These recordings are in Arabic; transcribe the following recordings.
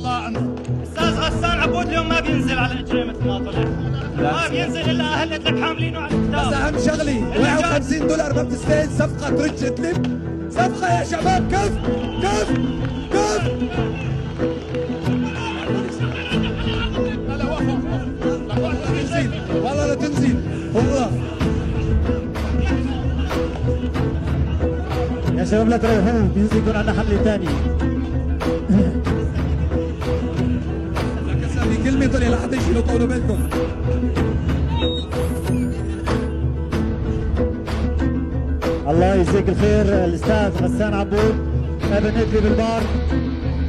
استاذ غسان عبود اليوم ما بينزل على اجري مثل ما طلع، ما بينزل الا اهل ادلب حاملينه على الكتاب. بس اهم شغلي $51 ما بتستاهل صفقه ترج ادلب، صفقه يا شباب. كف كف كف. والله لا تنزل والله يا شباب، لا تروحوا، بينزل يكون عندنا حمله ثانيه. في كلمه طلع لحتى يشيلوا طولوا بالكم. الله يجزيك الخير الاستاذ غسان عبود ابن ادلب البار،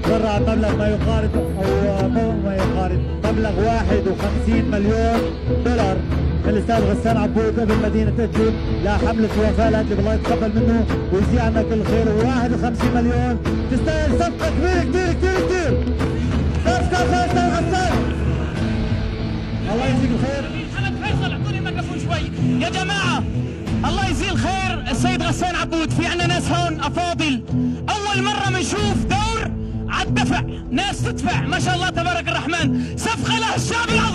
برع مبلغ ما يقارب او ما يقارب مبلغ $51 مليون الاستاذ غسان عبود ابن مدينه ادلب لحمله وفاه لادلب، الله يتقبل منه ويجزيه عنا كل خير. و51 مليون تستاهل صفقه كبيره كثير كثير كثير. صفقه استاذ غسان، الله يجزيك الخير. حمد فيصل اعطوني الميكروفون شوي يا جماعه. الله يجزيه الخير السيد غسان عبود. في عنا ناس هون افاضل، اول مره بنشوف دور على الدفع، ناس تدفع ما شاء الله تبارك الرحمن. صفقه للشعب العظيم.